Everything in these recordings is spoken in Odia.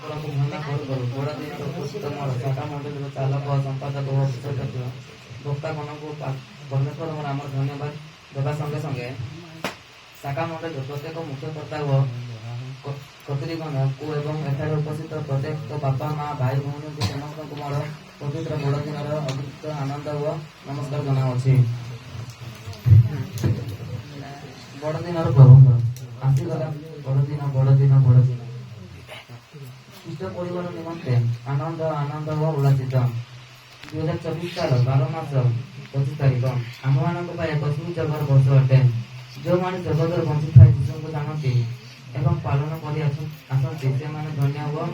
ଠାକୁରଙ୍କୁ ମହିମା କରୁ କରୁ ବଡ଼ଦିନର ଉପସ୍ଥିତ ମୋର ଶାଖା ମଣ୍ଡଳୀର ଚାଲକ ସମ୍ପାଦକ ଓ ବିଶେଷଜ୍ଞ ବକ୍ତାଗଣଙ୍କୁ ପରମେଶ୍ୱର ଆମର ଧନ୍ୟବାଦ ଦେବା ସଙ୍ଗେ ସଙ୍ଗେ ଶାଖା ମଣ୍ଡଳୀର ପ୍ରତ୍ୟେକ ମୁଖ୍ୟକର୍ତ୍ତା ଓ କର୍ତ୍ତୃଗଣକୁ ଏବଂ ଏଠାରେ ଉପସ୍ଥିତ ପ୍ରତ୍ୟେକ ବାପା ମା ଭାଇ ଭଉଣୀଙ୍କୁ ସମସ୍ତଙ୍କୁ ମୋର ପବିତ୍ର ବଡ଼ଦିନର ଅତିରିକ୍ତ ଆନନ୍ଦ ଓ ନମସ୍କାର ଜଣାଉଛି। ବଡ଼ଦିନର ପ୍ରବନ୍ଧ ଆସିଗଲା ବଡ଼ଦିନ ବଡ଼ଦିନ ବଡ଼ଦିନ ଖ୍ରୀଷ୍ଟ ପରିବାର ନିମନ୍ତେ ଆନନ୍ଦ ଆନନ୍ଦ ଓ ଉଲ୍ଲାସିତ। 2024 ସାଲ 12 ମାସ 25 ତାରିଖ ଆମମାନଙ୍କ ପାଇଁ ଏକ ସୁଯୋଗର ବର୍ଷ ଅଟେ। ଯେଉଁମାନେ ଜଗତରେ ବଞ୍ଚିଥାଏ ଯୀଶୁଙ୍କୁ ଜାଣନ୍ତି ଏବଂ ପାଳନ କରି ଆସନ୍ତି ସେମାନେ ଧନ୍ୟ ଓ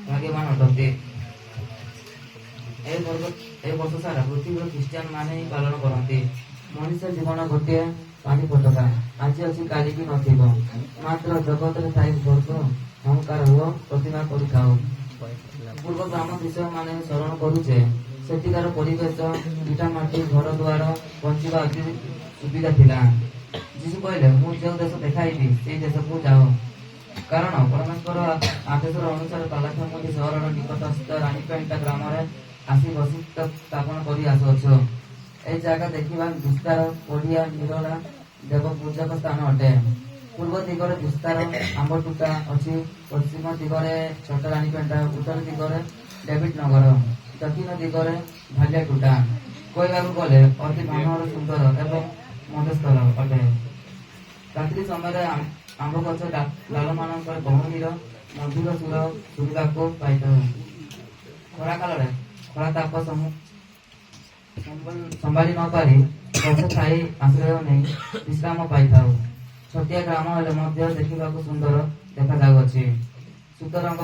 ଭାଗ୍ୟବାନ ଅଟନ୍ତି। ଏହି ବର୍ଷ ସାରା ପୃଥିବୀର ଖ୍ରୀଷ୍ଟିଆନ ମାନେ ହିଁ ପାଳନ କରନ୍ତି। ମଣିଷ ଜୀବନ ଗୋଟିଏ ପାଣି ଫଟକା, ଆଜି ଅଛି କାଲିକି ନଥିବ। ମାତ୍ର ଜଗତରେ ଥାଇ ବର୍ଗ ଅହଙ୍କାର ଓ ପ୍ରତିଭା କରିଥାଉ। ପୂର୍ବ ଗ୍ରାମ ବିଷୟ ମାନେ ସ୍ମରଣ କରୁଛେ। ସେଠିକାର ପରିବେଶ ଇଟା ମାଟି ଘର ଦ୍ୱାର ବଞ୍ଚିବା ଅତି ସୁବିଧା ଥିଲା। ଯୀଶୁ କହିଲେ, ମୁଁ ଯେଉଁ ଦେଶ ଦେଖାଇବି ସେଇ ଦେଶକୁ ଯାଅ। କାରଣ ପରମେଶ୍ୱର ଆଦେଶର ଅନୁସାରେ ପାଲାଖାମୁଣ୍ଡି ସହରର ନିକଟସ୍ଥ ରାଣୀପେଣ୍ଟା ଗ୍ରାମରେ ଆସି ବସି ସ୍ଥାପନ କରି ଆସୁଅଛୁ। ଏହି ଜାଗା ଦେଖିବା ବିସ୍ତାର ପଡ଼ିଆ ନିରୋଳା ଦେବ ପୂଜକ ସ୍ଥାନ ଅଟେ। ପୂର୍ବ ଦିଗରେ ବିସ୍ତାର ଆମ୍ବଟୁଟା ଅଛି, ପଶ୍ଚିମ ଦିଗରେ ଛୋଟ ରାଣୀପେଣ୍ଟା, ଉତ୍ତର ଦିଗରେ ଡେଭିଡ୍ ନଗର, ଦକ୍ଷିଣ ଦିଗରେ ଭାଲିଆଟୁଟା। କହିବାକୁ ଗଲେ ଅତି ମନୋହର ସୁନ୍ଦର ଏବଂ ମଧୁସ୍ଥଳ ଅଟେ। ରାତ୍ରି ସମୟରେ ଆମ୍ବ ଗଛ ଲାଲମାନଙ୍କର ଗହଣୀର ମଧୁର ସୁର ଶୁଣିବାକୁ ପାଇଥାଉ। ଖରା କାଳରେ ଖରା ତାପ ସମ୍ଭାଳି ନ ପାରି ଗଛ ଛାଇ ଆଶ୍ରୟ ନେଇ ବିଶ୍ରାମ ପାଇଥାଉ। ଛୋଟିଆ ଗ୍ରାମ ହେଲେ ମଧ୍ୟ ଦେଖିବାକୁ ସୁନ୍ଦର ଦେଖାଯାଉଅଛି। ସୁତରାଂ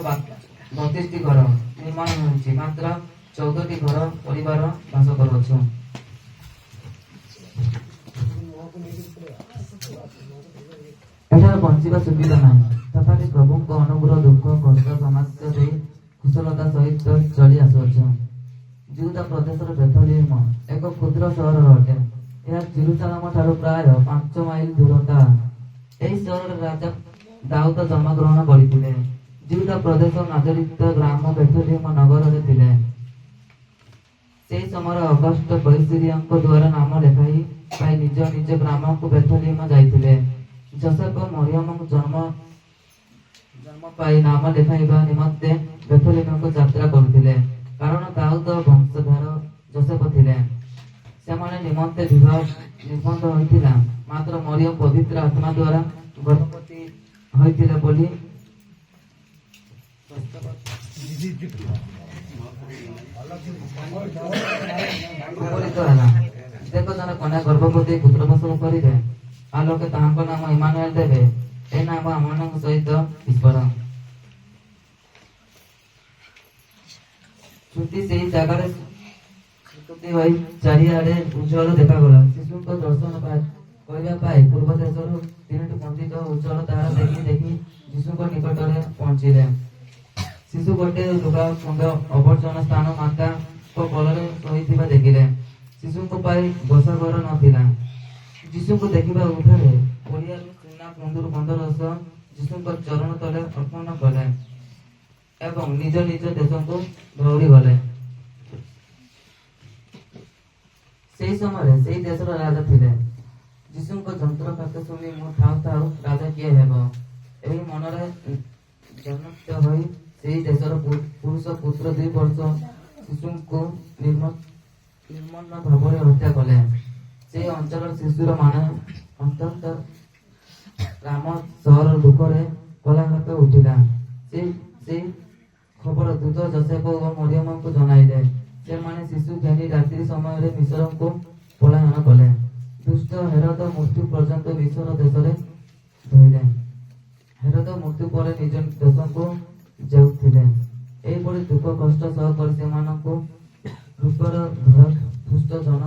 32ଟି ଘର ନିର୍ମାଣ ହେଉଛି, ମାତ୍ର 14ଟି ଘର ପରିବାର ବାସ କରୁଅଛୁ। ଏଠାରେ ବଞ୍ଚିବା ସୁବିଧା ନାହିଁ, ତଥାପି ପ୍ରଭୁଙ୍କ ଅନୁଗ୍ରହ ଦୁଃଖ କଷ୍ଟ ସମାଜ ଦେଇ କୁଶଳତା ସହିତ ଚଳି ଆସୁଅଛୁ। ଜିହୁଦା ପ୍ରଦେଶର ବେଥଲେହେମ ଏକ କ୍ଷୁଦ୍ର ସହର ଅଟେ। ଏହା ଜେରୁସାଲେମ ଠାରୁ ପ୍ରାୟ 5 ମାଇଲ ଦୂରତା। ଏହି ସହରରେ ରାଜା ଦାଉଦ ଜନ୍ମଗ୍ରହଣ କରିଥିଲେ। ଜିହୁଦା ପ୍ରଦେଶ ନାଜରିତ ଗ୍ରାମ ବେଥଲେହେମ ନଗରରେ ଥିଲେ। ସେହି ସମୟରେ ଅଗଷ୍ଟ କୈସରିୟାଙ୍କ ଦ୍ୱାରା ନାମ ଲେଖାଇ ପାଇ ନିଜ ନିଜ ଗ୍ରାମକୁ ବେଥଲେହେମ ଯାଇଥିଲେ। ଯୋସେଫ ମରିୟମଙ୍କୁ ଜନ୍ମ ପାଇ ନାମ ଲେଖାଇବା ନିମନ୍ତେ ବେଥଲେହେମକୁ ଯାତ୍ରା କରୁଥିଲେ। କାରଣ ଦାଉଦ ବଂଶଧର ଯୋସେଫ ଥିଲେ। ସେମାନେ ନିମନ୍ତେ ବିବାହ ନିର୍ବନ୍ଧ ହୋଇଥିଲା। ମାତ୍ର ମରିୟମ ପବିତ୍ର ଆତ୍ମା ଦ୍ୱାରା ଗର୍ଭବତୀ ହୋଇଥିଲେ ବୋଲି ଉପନୀତ ହେଲା। ଦେଖ, ଜଣେ କନ୍ୟା ଗର୍ଭବତୀ ପୁତ୍ର ପ୍ରସବ କରିବେ, ଆଉ ଲୋକେ ତାହାଙ୍କ ନାମ ଇମାନୁଏଲ ଦେବେ। ଏ ନାମ ଆମମାନଙ୍କ ସହିତ ଈଶ୍ୱର। ଛୁଟି ସେହି ଜାଗାରେ ହୋଇ ଚାରିଆଡେ ଉଜ୍ଜଳ ଦେଖାଗଲା। ଶିଶୁଙ୍କ ଦର୍ଶନ କରିବା ପାଇଁ ପୂର୍ବ ଦେଶରୁ 3ଟି ପଣ୍ଡିତ ଉଜ୍ଜଳ ତାରା ଦେଖି ଦେଖି ଯୀଶୁଙ୍କ ନିକଟରେ ପହଞ୍ଚିଲେ। ଶିଶୁ ଗୋଟିଏ ଲୁଗାଖଣ୍ଡ ଅବର୍ଜନା ସ୍ଥାନ ମାତାଙ୍କ କୋଳରେ ଶୋଇଥିବା ଦେଖିଲେ। ଶିଶୁଙ୍କ ପାଇଁ ବସାଘର ନଥିଲା। ଯୀଶୁଙ୍କୁ ଦେଖିବା ଉର୍ଦ୍ଧ୍ୱରେ ପଡ଼ିଆରୁ ଚୂନା ଗନ୍ଧରସ ଯୀଶୁଙ୍କ ଚରଣ ତଳେ ଅର୍ପଣ କଲେ ଏବଂ ନିଜ ନିଜ ଦେଶକୁ ଦୌଡ଼ିଗଲେ। ସେହି ସମୟରେ ସେହି ଦେଶର ରାଜା ଥିଲେ। ଯୀଶୁଙ୍କ ଯନ୍ତ୍ରପାତ ଶୁଣି ମୁଁ ଥାଉ ଥାଉ ରାଜା କିଏ ହେବ, ଏହି ମନରେ ଜନତ ହୋଇ ସେହି ଦେଶର ପୁରୁଷ ପୁତ୍ର 2 ବର୍ଷ ଶିଶୁଙ୍କୁ ନିର୍ମମ ଭାବରେ ହତ୍ୟା କଲେ। ସେହି ଅଞ୍ଚଳର ଶିଶୁର ମାନେ ଅନ୍ତତ ଗ୍ରାମ ସହର ଦୁଃଖରେ କୋଳାହଳ ଉଠିଲା। ସେହି ଖବର ଦୂତ ଯୋସେଫ ଓ ମରିୟମଙ୍କୁ ଜଣାଇଲେ। ସେମାନେ ଶିଶୁ ଘେନି ରାତ୍ରି ସମୟରେ ମିଶ୍ରକୁ ପଳାୟନ କଲେ। ଦୁଷ୍ଟ ହେରୋଦ ମୃତ୍ୟୁ ପର୍ଯ୍ୟନ୍ତ ମିଶ୍ର ଦେଶରେ ରହିଲେ। ହେରୋଦ ମୃତ୍ୟୁ ପରେ ନିଜ ଦେଶକୁ ଯାଉଥିଲେ। ଏହିପରି ଦୁଃଖ କଷ୍ଟ ସହ କରି ସେମାନଙ୍କୁ ରୂପର ଧରା ଦୁଷ୍ଟ ଜନ